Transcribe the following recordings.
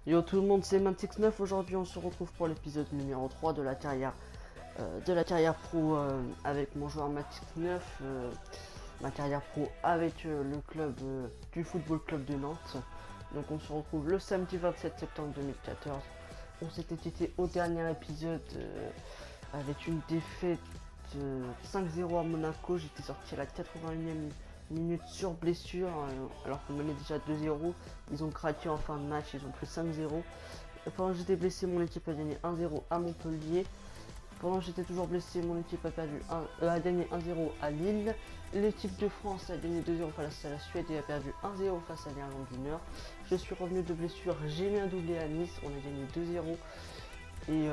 Yo tout le monde, c'est Mantix9. Aujourd'hui, on se retrouve pour l'épisode numéro 3 de la carrière pro avec mon joueur Mantix9. Ma carrière pro avec le club du Football Club de Nantes. Donc on se retrouve le samedi 27 septembre 2014. On s'était quitté au dernier épisode avec une défaite 5-0 à Monaco. J'étais sorti à la 81e minute sur blessure alors qu'on menait déjà 2-0. Ils ont craqué en fin de match, ils ont pris 5-0. Pendant que j'étais blessé, mon équipe a gagné 1-0 à Montpellier. Pendant que j'étais toujours blessé, mon équipe a gagné 1-0 à Lille. L'équipe de France a gagné 2-0 face à la Suède et a perdu 1-0 face à l'Irlande du Nord. Je suis revenu de blessure, j'ai mis un doublé à Nice, on a gagné 2-0. Et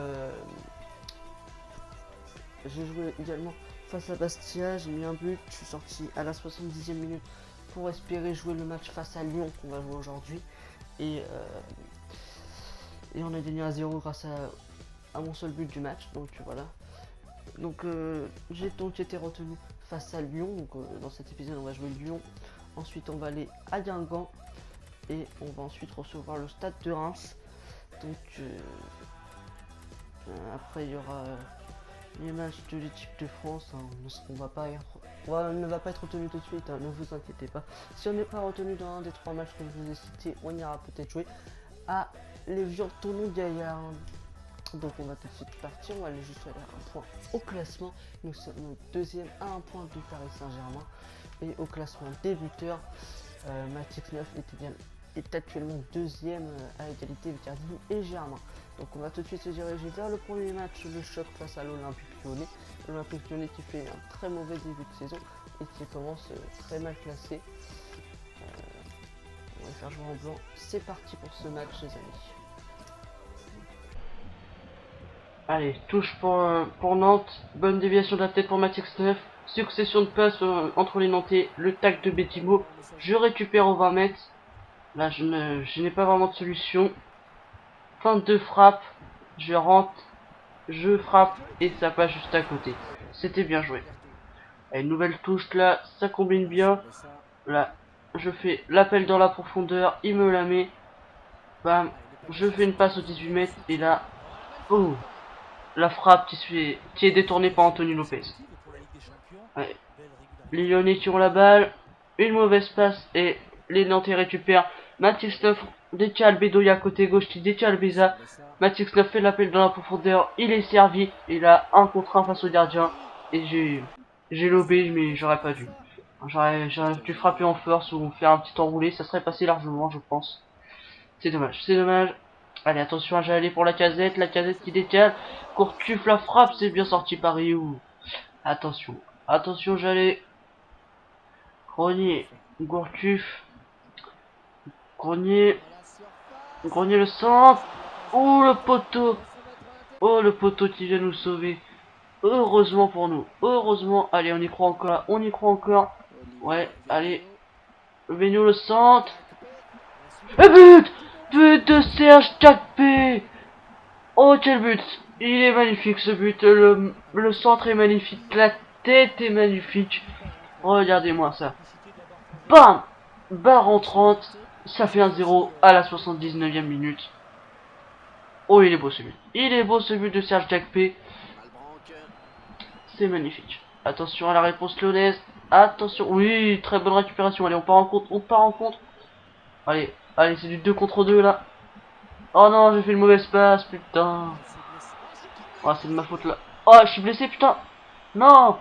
j'ai joué également face à Bastia, j'ai mis un but, je suis sorti à la 70e minute pour espérer jouer le match face à Lyon qu'on va jouer aujourd'hui. Et on a gagné 1-0 grâce à mon seul but du match, donc voilà. Donc j'ai donc été retenu face à Lyon, donc dans cet épisode on va jouer Lyon. Ensuite on va aller à Guingamp et on va ensuite recevoir le stade de Reims. Donc après il y aura les matchs de l'équipe de France, hein. On ne va pas être retenu tout de suite, hein, ne vous inquiétez pas. Si on n'est pas retenu dans un des 3 matchs que je vous ai cités, on ira peut-être jouer à l'Évian Toulon Gaillard. Donc on va tout de suite partir, on va aller juste faire un point au classement. Nous sommes deuxième à un point du Paris Saint-Germain. Et au classement des buteurs, Mantix9 est actuellement deuxième à égalité avec Cardiff et Germain. Donc on va tout de suite se diriger vers le premier match, le choc face à l'Olympique Lyonnais. L'Olympique Lyonnais qui fait un très mauvais début de saison et qui commence très mal classé. On va faire jouer en blanc. C'est parti pour ce match les amis. Allez, touche pour Nantes, bonne déviation de la tête pour Mantix9, succession de passes entre les Nantais, le tac de Betimo, je récupère au 20 mètres, là je n'ai pas vraiment de solution, fin de frappe, je rentre, je frappe et ça passe juste à côté, c'était bien joué. Allez, nouvelle touche là, ça combine bien, là je fais l'appel dans la profondeur, il me la met, bam, je fais une passe au 18 mètres et là, oh, la frappe qui est détournée par Anthony Lopez. Ouais. Les Lyonnais qui ont la balle, une mauvaise passe et les Nantais récupèrent. Mantix9 décale Bedoya côté gauche qui décale Beza. Mantix9 fait l'appel dans la profondeur, il est servi, il a un contre un face au gardien et j'ai lobé mais j'aurais pas dû. J'aurais dû frapper en force ou faire un petit enroulé, ça serait passé largement je pense. C'est dommage, c'est dommage. Allez, attention à Jalé pour la casette qui décale. Courtuf la frappe, c'est bien sorti par Rioux. Attention, attention Jalé. Grenier, Gourcuff, Grenier, Grenier le centre. Oh le poteau. Oh le poteau qui vient nous sauver. Heureusement pour nous, heureusement. Allez, on y croit encore, on y croit encore. Ouais, allez. Vigneault le centre. Et but! But de Serge Cacpé. Oh quel but! Il est magnifique ce but, le centre est magnifique, la tête est magnifique. Regardez-moi ça. Bam! Barre en 30, ça fait 1-0 à la 79e minute. Oh il est beau ce but. Il est beau ce but de Serge Cacpé. C'est magnifique. Attention à la réponse lyonnaise. Attention, oui, très bonne récupération. Allez, on part en contre, on part en contre. Allez, allez, c'est du 2 contre 2 là. Oh non, j'ai fait une mauvaise passe, putain. Oh, c'est de ma faute là. Oh, je suis blessé, putain. Non.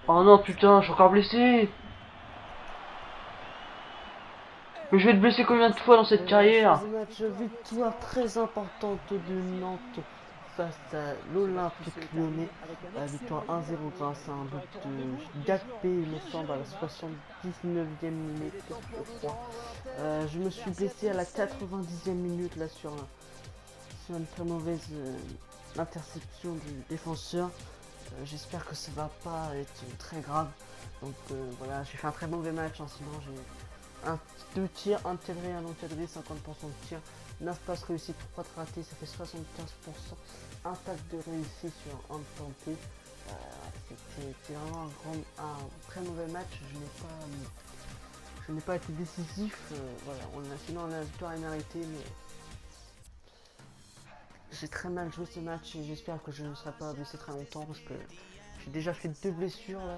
Oh non, putain, je suis encore blessé. Mais je vais être blessé combien de fois dans cette carrière? Match victoire très importante de Nantes face à l'Olympique Lyonnais. Victoire 1-0 grâce à un but de Gakpé, il me semble, à la 79e minute, je crois. Je me suis blessé à la 90e minute là sur une très mauvaise interception du défenseur. J'espère que ça va pas être très grave. Donc voilà, j'ai fait un très mauvais match, hein, sinon j'ai 2 tirs, encadré, un encadré, 50% de tir, 9 passes réussies, 3 ratés, ça fait 75%, un tac de réussi sur un tenté. C'était vraiment un très mauvais match, je je n'ai pas été décisif. Voilà, sinon la victoire est méritée, mais j'ai très mal joué ce match et j'espère que je ne serai pas blessé très longtemps parce que j'ai déjà fait 2 blessures là.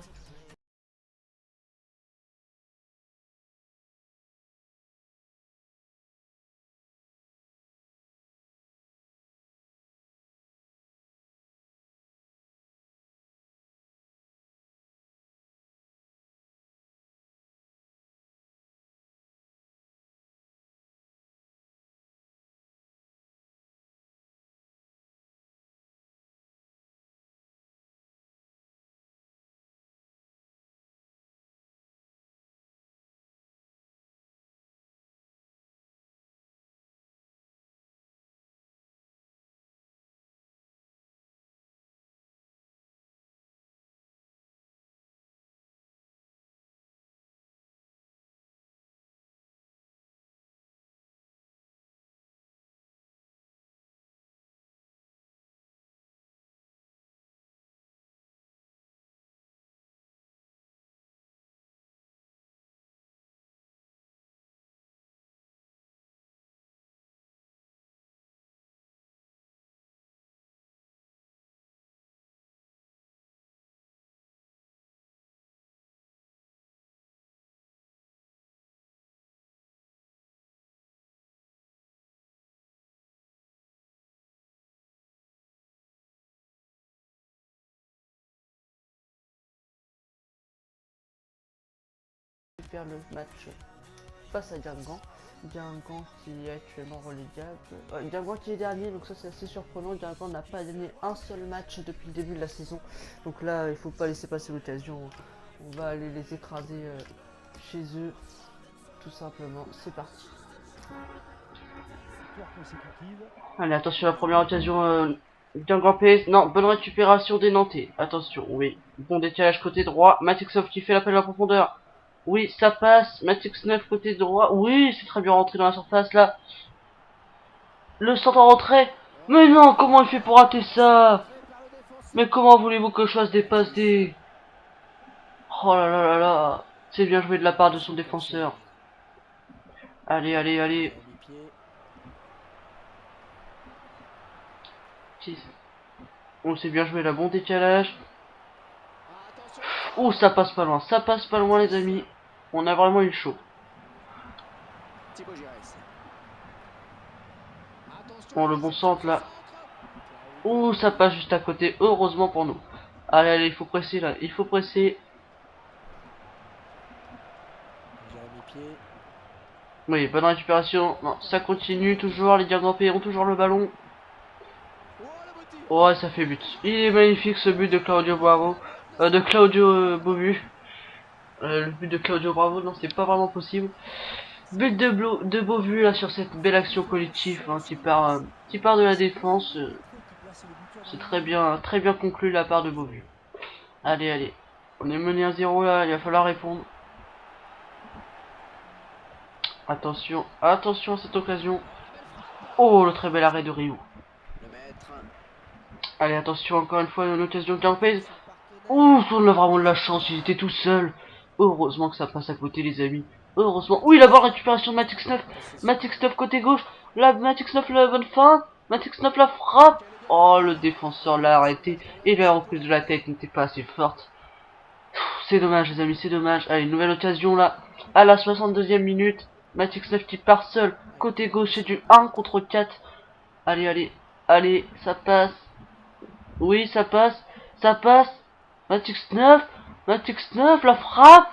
Faire le match face à Guingamp. Guingamp qui est actuellement relégable. Guingamp qui est dernier, donc ça c'est assez surprenant. Guingamp n'a pas gagné un seul match depuis le début de la saison. Donc là, il faut pas laisser passer l'occasion. On va aller les écraser chez eux, tout simplement. C'est parti. Allez, attention, la première occasion Guingamp PS. Non, bonne récupération des Nantais. Attention, oui. Bon décalage côté droit. Matixov qui fait l'appel à la profondeur. Oui, ça passe. Matix 9 côté droit. Oui, c'est très bien rentré dans la surface là. Le centre en retrait. Mais non, comment il fait pour rater ça? Mais comment voulez-vous que je fasse des passes des... Oh là là là là. C'est bien joué de la part de son défenseur. Allez, allez, allez. On s'est bien joué là, bon décalage. Oh, ça passe pas loin. Ça passe pas loin les amis. On a vraiment eu chaud. Bon, le bon centre là. Ouh, ça passe juste à côté, heureusement pour nous. Allez, allez, il faut presser là, il faut presser. Oui, bonne récupération. Non, ça continue toujours, les Guingampais ont toujours le ballon. Oh, ça fait but. Il est magnifique ce but de Claudio Bravo. De Claudio Bobu. Le but de Claudio Bravo, non, c'est pas vraiment possible. But de Bobu là sur cette belle action collective hein, qui part de la défense. C'est très bien conclu de la part de Bobu. Allez, allez. On est mené à 0 là, il va falloir répondre. Attention, attention à cette occasion. Oh, le très bel arrêt de Ryu. Allez, attention, encore une fois, une occasion de Guingampais. Ouh, on a vraiment de la chance, il était tout seul. Heureusement que ça passe à côté, les amis. Heureusement. Oui, la bonne récupération de Matix 9. Matix 9 côté gauche. Là, Matix 9 la bonne fin. Matix 9 la frappe. Oh, le défenseur l'a arrêté. Et la reprise de la tête n'était pas assez forte. C'est dommage, les amis, c'est dommage. Allez, nouvelle occasion là. À la 62e minute. Matix 9 qui part seul. Côté gauche, c'est du 1 contre 4. Allez, allez. Allez, ça passe. Oui, ça passe. Ça passe. Matix 9. Matix 9, la frappe.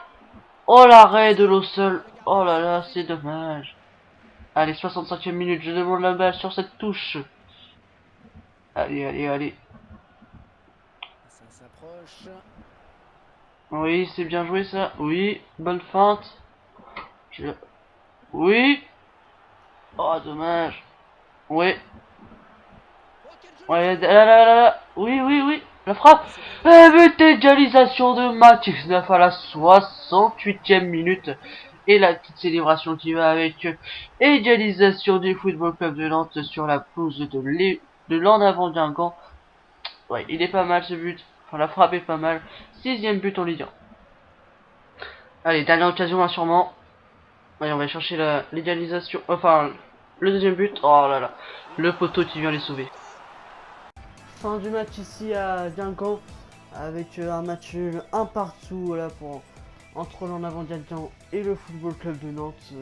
Oh, l'arrêt de l'eau seul. Oh là là, c'est dommage. Allez, 65e minute, je demande la balle sur cette touche. Allez, allez, allez. Ça s'approche. Oui, c'est bien joué ça. Oui, bonne feinte. Oui. Oh, dommage. Oui. Ouais, là, là, là, là. Oui, oui, oui. La frappe. Et but d'égalisation de Matix 9 à la 68e minute. Et la petite célébration qui va avec égalisation du Football Club de Nantes sur la pelouse de l'en avant Guingamp. Ouais, il est pas mal ce but. Enfin, la frappe est pas mal. 6e but en Ligue 1. Allez, dernière occasion là sûrement. Allez, on va chercher l'égalisation. Enfin, le deuxième but. Oh là là. Le poteau qui vient les sauver. Fin du match ici à Guingamp. Avec un match nul, un partout. Voilà, entre l'en avant Guingamp et le Football Club de Nantes.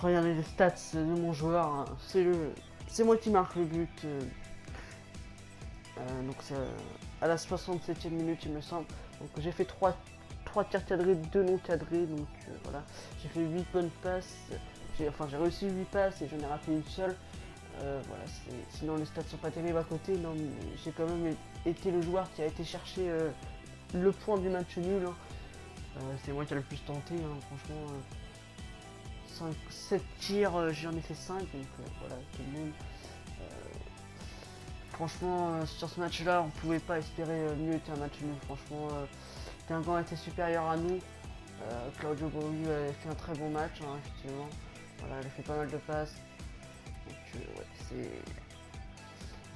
Regardez les stats de mon joueur. Hein. C'est moi qui marque le but. Donc c'est à la 67e minute, il me semble. Donc j'ai fait 3 tirs cadrés, 2 non cadrés. Donc voilà, j'ai fait 8 bonnes passes. J'ai réussi 8 passes et j'en ai raté une seule. Voilà, sinon les stats sont pas terribles à côté. Non, mais j'ai quand même été le joueur qui a été chercher le point du match nul. Hein. C'est moi qui a le plus tenté. Hein. Franchement, 7 tirs, j'en ai fait 5. Donc voilà, tout le monde. Franchement, sur ce match-là, on pouvait pas espérer mieux qu'un match nul. Franchement, Guingamp était supérieur à nous. Claudio Boru a fait un très bon match, hein, effectivement. Voilà, il a fait pas mal de passes. Donc, ouais,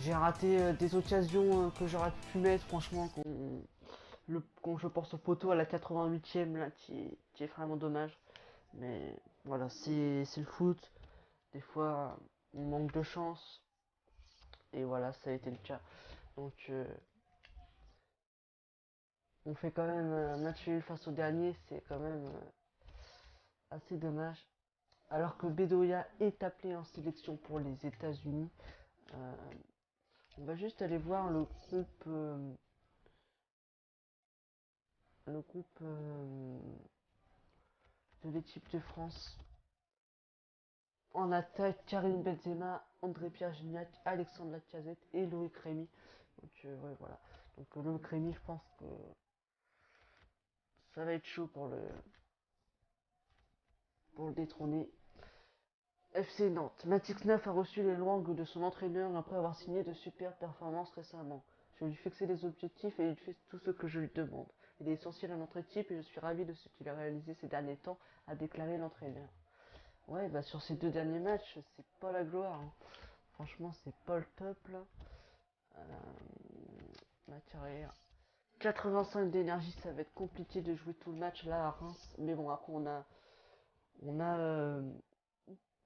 j'ai raté des occasions que j'aurais pu mettre, franchement, quand je pense au poteau à la 88e, là, qui est vraiment dommage. Mais voilà, c'est le foot. Des fois, on manque de chance. Et voilà, ça a été le cas. Donc, on fait quand même un match nul face au dernier, c'est quand même assez dommage. Alors que Bedoya est appelé en sélection pour les États-Unis. Euh, on va juste aller voir le groupe de l'équipe de France. En attaque, Karim Benzema, André-Pierre Gignac, Alexandre Lacazette et Loïc Rémy. Donc ouais, voilà. Donc Loïc Rémy, je pense que ça va être chaud pour le détrôner. FC Nantes. Matix 9 a reçu les louanges de son entraîneur après avoir signé de super performances récemment. Je lui fixé des objectifs et il fait tout ce que je lui demande. Il est essentiel à notre équipe et je suis ravi de ce qu'il a réalisé ces derniers temps, a déclaré l'entraîneur. Ouais, bah sur ces 2 derniers matchs, c'est pas la gloire. Hein. Franchement, c'est pas le top là. La carrière. 85 d'énergie, ça va être compliqué de jouer tout le match là à Reims. Mais bon, après on a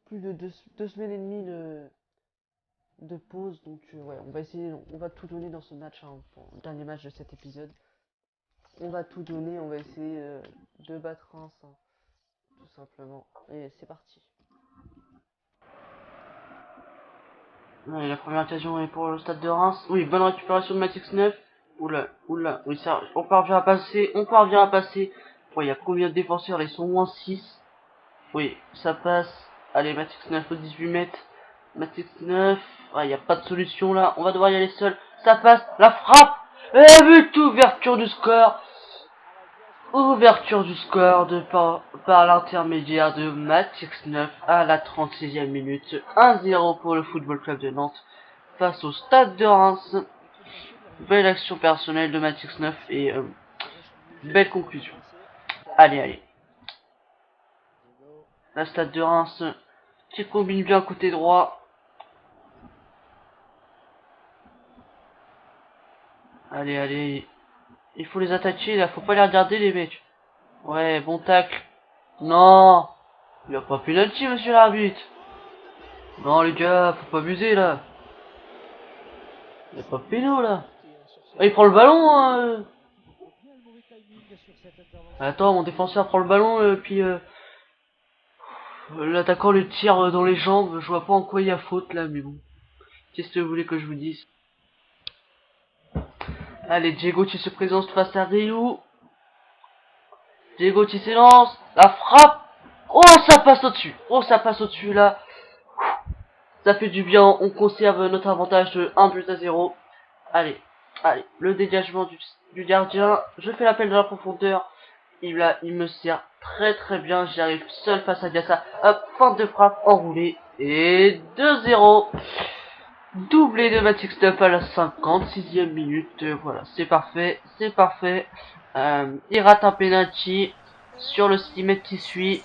plus de 2 semaines et demie de pause. Donc ouais, on va essayer, on va tout donner dans ce match, hein, pour le dernier match de cet épisode. On va tout donner, on va essayer de battre Reims, hein, tout simplement. Et c'est parti. Ouais, la première occasion est pour le stade de Reims. Oui, bonne récupération de Matix 9. Oula, oula, oui ça, on parvient à passer, Ouais, il y a combien de défenseurs? Ils sont au moins 6. Oui, ça passe. Allez, Matix 9 au 18 mètres. Matix 9. Ah, il n'y a pas de solution là. On va devoir y aller seul. Ça passe. La frappe. Et but, ouverture du score. Ouverture du score par l'intermédiaire de Matix 9 à la 36e minute. 1-0 pour le Football Club de Nantes face au Stade de Reims. Belle action personnelle de Matix 9 et belle conclusion. Allez, allez. La Stade de Reims qui combine bien côté droit. Allez, allez. Il faut les attaquer là, faut pas les regarder les mecs. Ouais, bon tacle. Non, il n'y a pas penalty monsieur l'arbitre. Non les gars, faut pas abuser là. Il n'y a pas péno là. Ah, il prend le ballon hein. Attends, mon défenseur prend le ballon puis l'attaquant le tire dans les jambes. Je vois pas en quoi il y a faute là, mais bon. Qu'est-ce que vous voulez que je vous dise? Allez, Diego qui se présente face à Ryu. Diego qui s'élance. La frappe. Oh, ça passe au-dessus. Oh, ça passe au-dessus là. Ça fait du bien. On conserve notre avantage de 1-0. Allez, allez. Le dégagement du gardien. Je fais l'appel de la profondeur. Il me sert très très bien. J'y arrive seul face à Diassa. Hop, feinte de frappe enroulée. Et 2-0. Doublé de Matix 9 à la 56e minute. Voilà, c'est parfait, c'est parfait. Il rate un penalty sur le 6 mètres qui suit.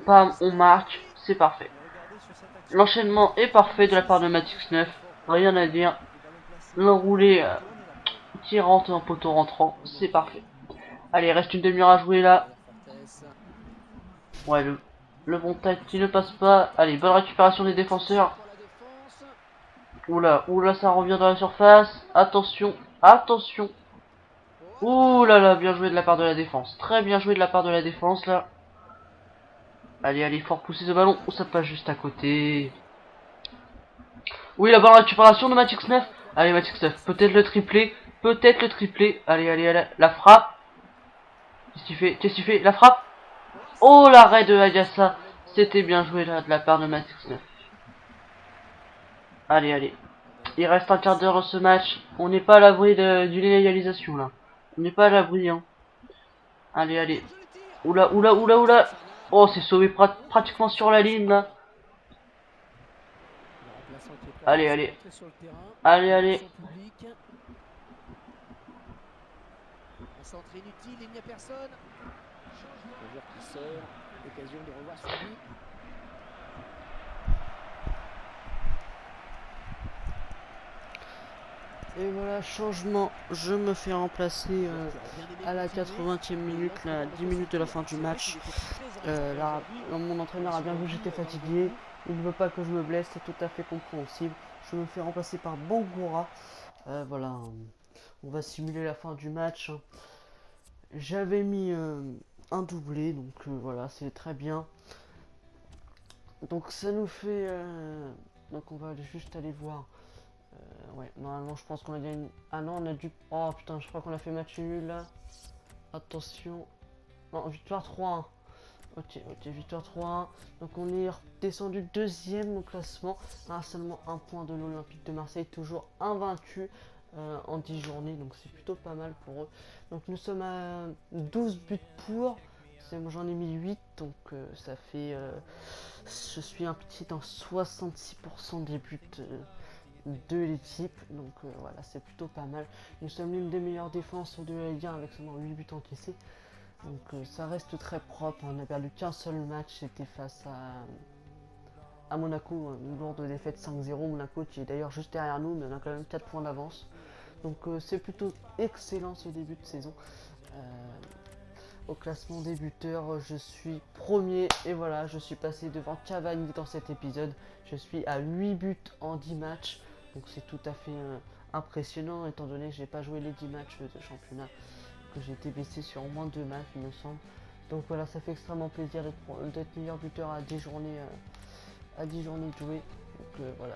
Bam, on marque, c'est parfait. L'enchaînement est parfait de la part de Matix 9. Rien à dire. L'enroulé qui rentre en poteau rentrant, c'est parfait. Allez, il reste une demi-heure à jouer là. Ouais, le bon tacle qui ne passe pas. Allez, bonne récupération des défenseurs. Pour la défense. Oula, oula, ça revient dans la surface. Attention, attention. Oh, Ouh là là, bien joué de la part de la défense. Très bien joué de la part de la défense là. Allez, allez, fort pousser ce ballon. Oh, ça passe juste à côté. Oui, la bonne récupération de Matix 9. Allez, Matix 9, peut-être le triplé. Peut-être le triplé. Allez, allez, allez, la frappe. Qu'est-ce qu'il fait? Qu'est-ce qu'il fait? La frappe. Oh, l'arrêt de Ayasa. C'était bien joué là de la part de Matix 9. Allez, allez. Il reste un quart d'heure dans ce match. On n'est pas à l'abri d'une égalisation là. On n'est pas à l'abri, hein. Allez, allez. Oula, oula, oula, oula. Oh, c'est sauvé pratiquement sur la ligne là. Le remplaçant qui est prêt Allez, à allez. rentrer sur le terrain. Allez, Devant allez. son public. Un centre inutile, il n'y a personne. Le joueur qui sort. L'occasion de revoir son but. Et voilà, changement. Je me fais remplacer à la 80e minute, là, 10 minutes de la fin du match. Là, mon entraîneur a bien vu que j'étais fatigué. Il ne veut pas que je me blesse, c'est tout à fait compréhensible. Je me fais remplacer par Bangura. Voilà, on va simuler la fin du match. J'avais mis un doublé, donc voilà, c'est très bien. Donc ça nous fait... donc on va juste aller voir. Ouais, normalement je pense qu'on a gagné... Ah non, on a dû... Oh putain, je crois qu'on a fait match nul là. Attention. Non, victoire 3-1. Ok, ok, victoire 3-1. Donc on est descendu deuxième au classement. À seulement un point de l'Olympique de Marseille. Toujours invaincu en 10 journées. Donc c'est plutôt pas mal pour eux. Donc nous sommes à 12 buts pour. Moi j'en ai mis 8. Donc ça fait... je suis impliqué dans 66% des buts de l'équipe. Donc voilà, c'est plutôt pas mal. Nous sommes l'une des meilleures défenses de la Ligue 1 avec seulement 8 buts encaissés. Donc ça reste très propre. On n'a perdu qu'un seul match, c'était face à Monaco, une lourde défaite 5-0. Monaco qui est d'ailleurs juste derrière nous, mais on a quand même 4 points d'avance. Donc c'est plutôt excellent ce début de saison. Au classement des buteurs, je suis premier et voilà, je suis passé devant Cavani dans cet épisode. Je suis à 8 buts en 10 matchs, donc c'est tout à fait impressionnant étant donné que j'ai pas joué les 10 matchs de championnat, que j'ai été blessé sur au moins 2 matchs il me semble. Donc voilà, ça fait extrêmement plaisir d'être meilleur buteur à 10 journées, de jouer. Donc voilà.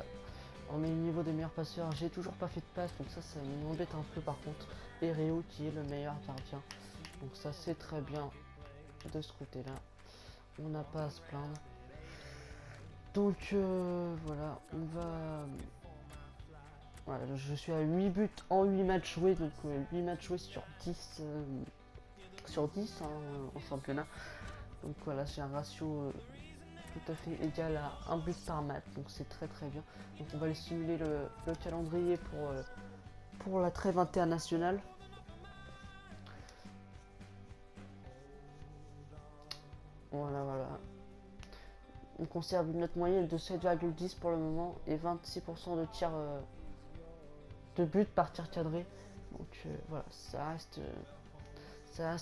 Au niveau des meilleurs passeurs, j'ai toujours pas fait de passe, donc ça m'embête un peu par contre. Et Réo qui est le meilleur gardien. Donc ça c'est très bien de ce côté là. On n'a pas à se plaindre. Donc voilà, on va... Voilà, je suis à 8 buts en 8 matchs joués. Donc 8 matchs joués sur 10, hein, en championnat. Donc voilà, j'ai un ratio tout à fait égal à un but par match. Donc c'est très très bien. Donc on va aller simuler le calendrier pour la trêve internationale. Voilà, voilà. On conserve une note moyenne de 7,10 pour le moment et 26% de tirs de but par tir cadré. Donc voilà, ça reste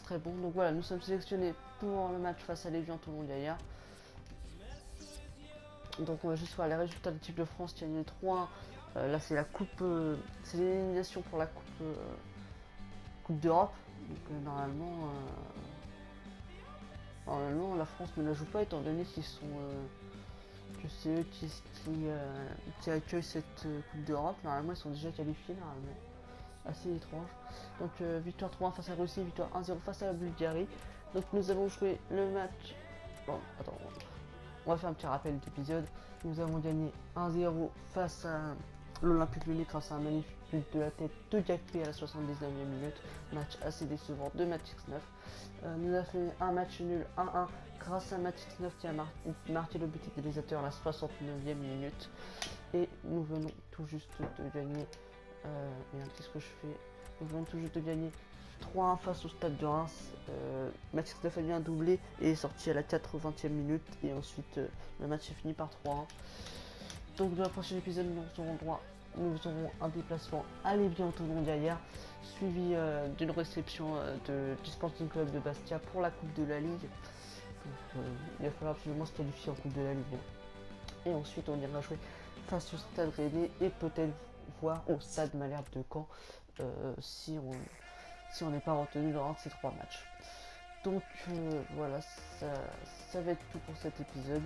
très bon. Donc voilà, nous sommes sélectionnés pour le match face à l'Évian Toulon-Gaillard. Donc on va juste voir les résultats de l'équipe de France qui a gagné 3-1. Là c'est la coupe, c'est l'élimination pour la coupe d'Europe. Donc normalement la France ne la joue pas étant donné qu'ils sont que c'est eux qui accueillent cette coupe d'Europe. Normalement ils sont déjà qualifiés normalement. Assez étrange. Donc victoire 3-1 face à la Russie, victoire 1-0 face à la Bulgarie. Donc nous avons joué le match. Bon, attends, on va faire un petit rappel d'épisode. Nous avons gagné 1-0 face à l'Olympique Lyonnais grâce à un magnifique but de la tête de Gakpé à la 79e minute. Match assez décevant de Matix 9. Nous avons fait un match nul 1-1 grâce à Matix 9 qui a marqué le but égalisateur à la 69e minute. Et nous venons tout juste de gagner. Qu'est-ce que je fais? Nous venons tout juste de gagner 3-1 face au stade de Reims. Matix 9 a mis un doublé et est sorti à la 80e minute. Et ensuite, le match est fini par 3-1. Donc, dans le prochain épisode, nous aurons un déplacement à l'Évian Toulon-Gaillard, suivi d'une réception du Sporting Club de Bastia pour la Coupe de la Ligue. Donc il va falloir absolument se qualifier en Coupe de la Ligue 1. Et ensuite on ira jouer face au Stade Rennais et peut-être voir au Stade Malherbe de Caen si on n'est pas retenu dans un de ces 3 matchs. Donc voilà, ça va être tout pour cet épisode.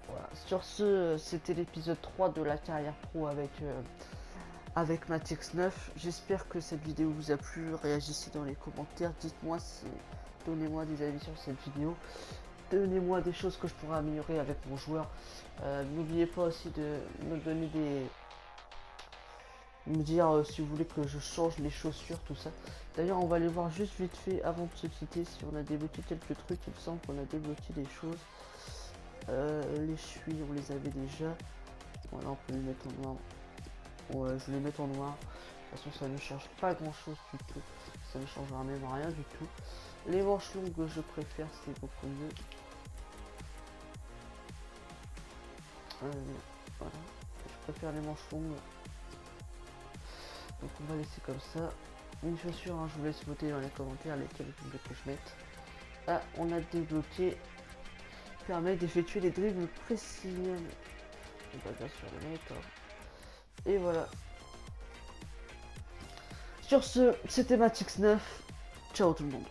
Voilà. Sur ce, c'était l'épisode 3 de la carrière pro avec Matix 9. J'espère que cette vidéo vous a plu. Réagissez dans les commentaires. Dites-moi donnez-moi des avis sur cette vidéo. Donnez-moi des choses que je pourrais améliorer avec mon joueur. N'oubliez pas aussi de me donner me dire si vous voulez que je change les chaussures, tout ça. D'ailleurs, on va aller voir juste vite fait avant de se quitter si on a débloqué quelques trucs. Il me semble qu'on a débloqué des choses. Les chevilles, on les avait déjà. Voilà, on peut les mettre en noir. Ouais, je vais les mettre en noir. De toute façon, ça ne change pas grand chose du tout. Ça ne changera même rien du tout. Les manches longues, je préfère, c'est beaucoup mieux. Voilà, je préfère les manches longues. Donc on va laisser comme ça. Une chaussure, hein, je vous laisse voter dans les commentaires lesquelles vous voulez que je mette. Ah, on a débloqué. Permet d'effectuer les dribbles précis. On va bien sûr le mettre. Et voilà. Sur ce, c'était Matix 9. Ciao tout le monde.